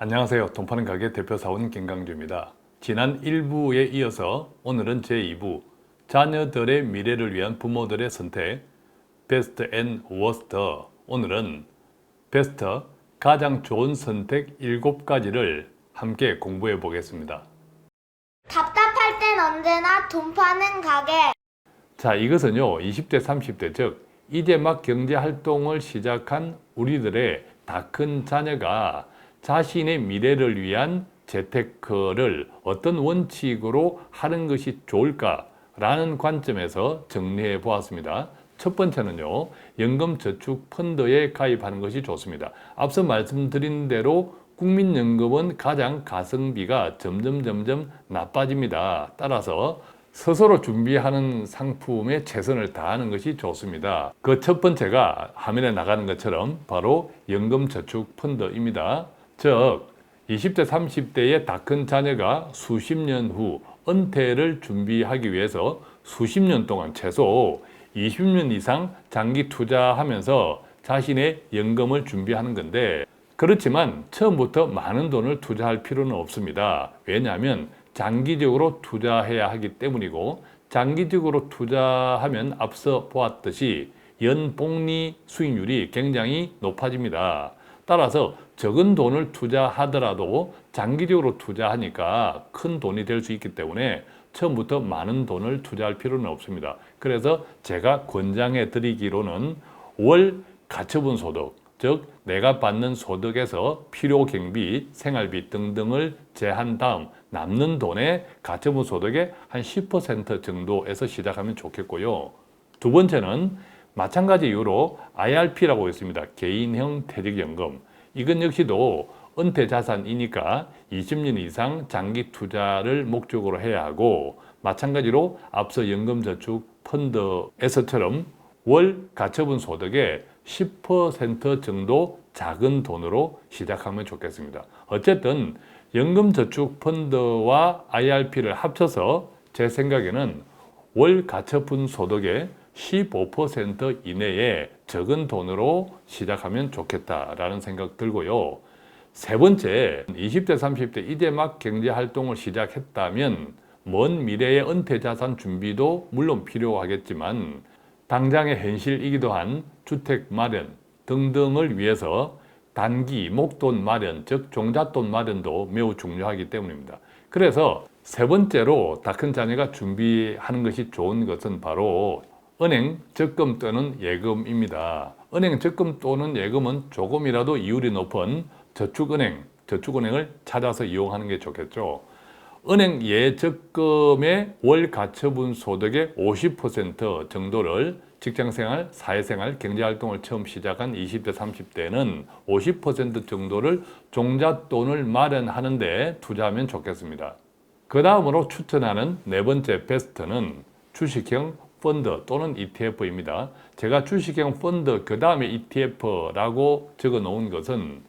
안녕하세요. 돈 파는 가게 대표사원 김강주입니다. 지난 1부에 이어서 오늘은 제2부 자녀들의 미래를 위한 부모들의 선택 베스트 앤 워스트, 오늘은 베스트 가장 좋은 선택 7가지를 함께 공부해 보겠습니다. 답답할 땐 언제나 돈 파는 가게. 자, 이것은요 20대 30대 즉 이제 막 경제활동을 시작한 우리들의 다 큰 자녀가 자신의 미래를 위한 재테크를 어떤 원칙으로 하는 것이 좋을까라는 관점에서 정리해 보았습니다. 첫 번째는요, 연금저축 펀드에 가입하는 것이 좋습니다. 앞서 말씀드린 대로 국민연금은 가장 가성비가 점점 나빠집니다. 따라서 스스로 준비하는 상품에 최선을 다하는 것이 좋습니다. 그 첫 번째가 화면에 나가는 것처럼 바로 연금저축 펀드입니다. 즉 20대 30대의 다 큰 자녀가 수십 년 후 은퇴를 준비하기 위해서 수십 년 동안 최소 20년 이상 장기 투자하면서 자신의 연금을 준비하는 건데, 그렇지만 처음부터 많은 돈을 투자할 필요는 없습니다. 왜냐하면 장기적으로 투자해야 하기 때문이고, 장기적으로 투자하면 앞서 보았듯이 연복리 수익률이 굉장히 높아집니다. 따라서 적은 돈을 투자하더라도 장기적으로 투자하니까 큰 돈이 될 수 있기 때문에 처음부터 많은 돈을 투자할 필요는 없습니다. 그래서 제가 권장해 드리기로는 월 가처분 소득, 즉 내가 받는 소득에서 필요 경비, 생활비 등등을 제한 다음 남는 돈의 가처분 소득의 한 10% 정도에서 시작하면 좋겠고요. 두 번째는 마찬가지 이유로 IRP라고 있습니다. 개인형 퇴직연금. 이건 역시도 은퇴 자산이니까 20년 이상 장기 투자를 목적으로 해야 하고, 마찬가지로 앞서 연금저축 펀드에서처럼 월 가처분 소득의 10% 정도 작은 돈으로 시작하면 좋겠습니다. 어쨌든 연금저축 펀드와 IRP를 합쳐서 제 생각에는 월 가처분 소득의 15% 이내에 적은 돈으로 시작하면 좋겠다라는 생각 들고요. 세 번째, 20대, 30대 이제 막 경제활동을 시작했다면 먼 미래의 은퇴자산 준비도 물론 필요하겠지만 당장의 현실이기도 한 주택 마련 등등을 위해서 단기 목돈 마련, 즉 종잣돈 마련도 매우 중요하기 때문입니다. 그래서 세 번째로 다 큰 자녀가 준비하는 것이 좋은 것은 바로 은행 적금 또는 예금입니다. 은행 적금 또는 예금은 조금이라도 이율이 높은 저축은행을 찾아서 이용하는 게 좋겠죠. 은행 예적금의 월 가처분 소득의 50% 정도를 직장생활, 사회생활, 경제활동을 처음 시작한 20대, 30대는 50% 정도를 종잣돈을 마련하는 데 투자하면 좋겠습니다. 그 다음으로 추천하는 네 번째 베스트는 주식형 펀드 또는 ETF입니다. 제가 주식형 펀드 그 다음에 ETF라고 적어 놓은 것은,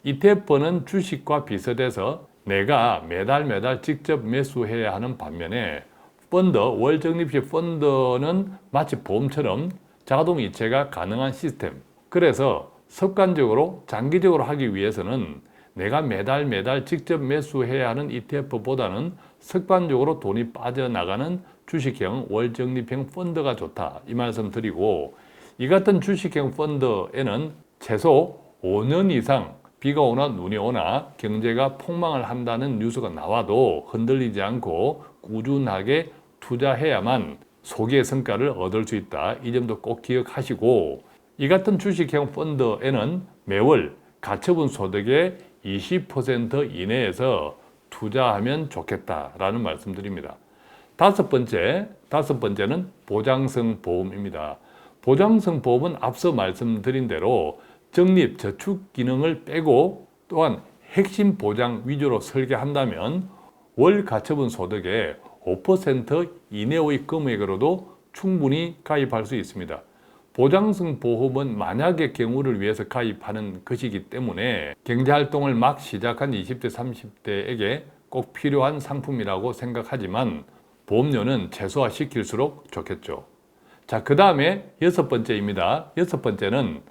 ETF는 주식과 비슷해서 내가 매달 직접 매수해야 하는 반면에 펀드, 월적립식 펀드는 마치 보험처럼 자동 이체가 가능한 시스템. 그래서 습관적으로 장기적으로 하기 위해서는 내가 매달 직접 매수해야 하는 ETF보다는 습관적으로 돈이 빠져나가는 주식형 월적립형 펀드가 좋다, 이 말씀 드리고, 이 같은 주식형 펀드에는 최소 5년 이상 비가 오나 눈이 오나 경제가 폭망을 한다는 뉴스가 나와도 흔들리지 않고 꾸준하게 투자해야만 소기의 성과를 얻을 수 있다. 이 점도 꼭 기억하시고, 이 같은 주식형 펀드에는 매월 가처분 소득의 20% 이내에서 투자하면 좋겠다라는 말씀드립니다. 다섯 번째는 보장성 보험입니다. 보장성 보험은 앞서 말씀드린 대로 적립 저축 기능을 빼고 또한 핵심 보장 위주로 설계한다면 월 가처분 소득의 5% 이내의 금액으로도 충분히 가입할 수 있습니다. 보장성 보험은 만약의 경우를 위해서 가입하는 것이기 때문에 경제활동을 막 시작한 20대, 30대에게 꼭 필요한 상품이라고 생각하지만 보험료는 최소화시킬수록 좋겠죠. 자, 그 다음에 여섯 번째입니다. 여섯 번째는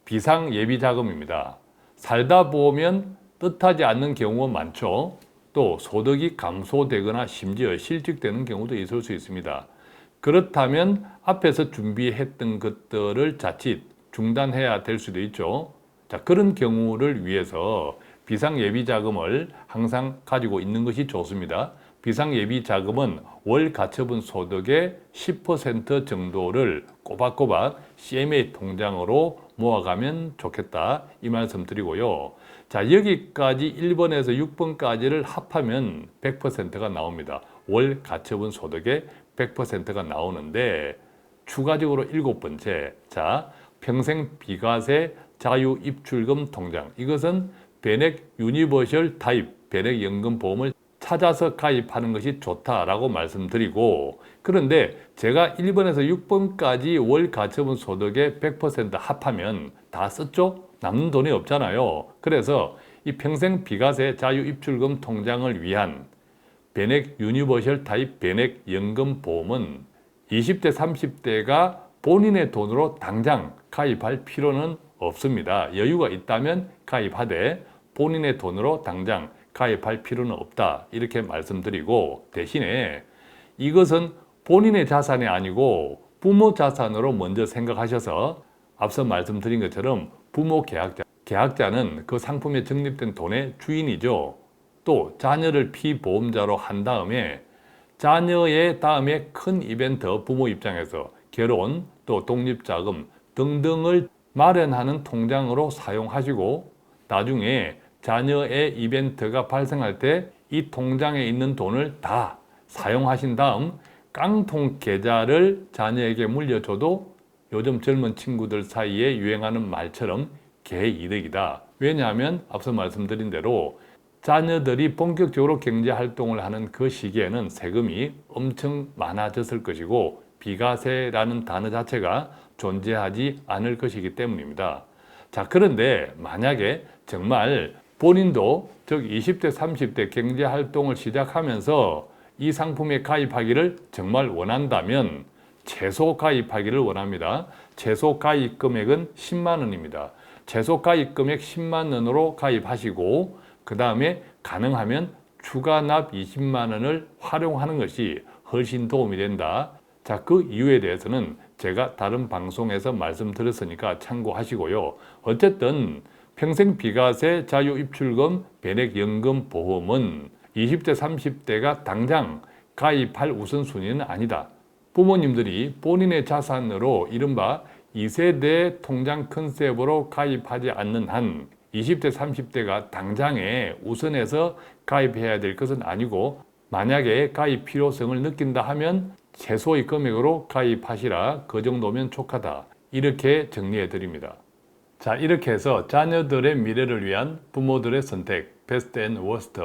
비상예비자금입니다. 살다 보면 뜻하지 않는 경우가 많죠. 또 소득이 감소되거나 심지어 실직되는 경우도 있을 수 있습니다. 그렇다면 앞에서 준비했던 것들을 자칫 중단해야 될 수도 있죠. 자, 그런 경우를 위해서 비상예비자금을 항상 가지고 있는 것이 좋습니다. 비상예비자금은 월 가처분 소득의 10% 정도를 꼬박꼬박 CMA 통장으로 모아가면 좋겠다, 이 말씀 드리고요. 자, 여기까지 1번에서 6번까지를 합하면 100%가 나옵니다. 월 가처분 소득의 100%가 나오는데, 추가적으로 7번째, 자, 평생 비과세 자유 입출금 통장. 이것은 변액 유니버셜 타입 변액연금보험을 찾아서 가입하는 것이 좋다라고 말씀드리고, 그런데 제가 1번에서 6번까지 월 가처분 소득의 100% 합하면 다 썼죠? 남는 돈이 없잖아요. 그래서 이 평생 비과세 자유 입출금 통장을 위한 변액 유니버셜 타입 변액 연금 보험은 20대 30대가 본인의 돈으로 당장 가입할 필요는 없습니다. 여유가 있다면 가입하되 본인의 돈으로 당장 가입할 필요는 없다, 이렇게 말씀드리고, 대신에 이것은 본인의 자산이 아니고 부모 자산으로 먼저 생각하셔서 앞서 말씀드린 것처럼 부모 계약자는 그 상품에 적립된 돈의 주인이죠. 또 자녀를 피보험자로 한 다음에 자녀의 다음에 큰 이벤트, 부모 입장에서 결혼, 또 독립자금 등등을 마련하는 통장으로 사용하시고, 나중에 자녀의 이벤트가 발생할 때 이 통장에 있는 돈을 다 사용하신 다음 깡통 계좌를 자녀에게 물려줘도 요즘 젊은 친구들 사이에 유행하는 말처럼 개이득이다. 왜냐하면 앞서 말씀드린 대로 자녀들이 본격적으로 경제활동을 하는 그 시기에는 세금이 엄청 많아졌을 것이고 비과세라는 단어 자체가 존재하지 않을 것이기 때문입니다. 자, 그런데 만약에 정말 본인도 즉 20대, 30대 경제활동을 시작하면서 이 상품에 가입하기를 정말 원한다면 최소 가입하기를 원합니다. 최소 가입 금액은 10만 원입니다. 최소 가입 금액 10만 원으로 가입하시고, 그 다음에 가능하면 추가 납 20만 원을 활용하는 것이 훨씬 도움이 된다. 자, 그 이유에 대해서는 제가 다른 방송에서 말씀드렸으니까 참고하시고요. 어쨌든 평생 비과세 자유 입출금 변액연금 보험은 20대, 30대가 당장 가입할 우선순위는 아니다. 부모님들이 본인의 자산으로 이른바 2세대 통장 컨셉으로 가입하지 않는 한 20대, 30대가 당장에 우선해서 가입해야 될 것은 아니고, 만약에 가입 필요성을 느낀다 하면 최소의 금액으로 가입하시라, 그 정도면 촉하다, 이렇게 정리해 드립니다. 자, 이렇게 해서 자녀들의 미래를 위한 부모들의 선택 베스트 앤 워스트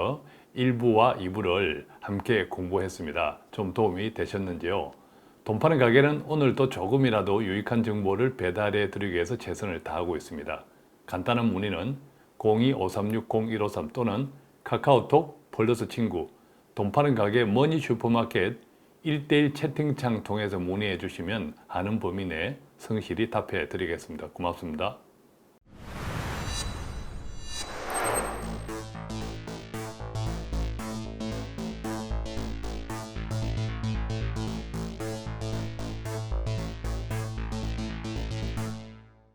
1부와 2부를 함께 공부했습니다. 좀 도움이 되셨는지요? 돈 파는 가게는 오늘도 조금이라도 유익한 정보를 배달해 드리기 위해서 최선을 다하고 있습니다. 간단한 문의는 02-5360-153 또는 카카오톡 플러스 친구, 돈 파는 가게 머니 슈퍼마켓 1대1 채팅창 통해서 문의해 주시면 아는 범위 내 성실히 답해 드리겠습니다. 고맙습니다.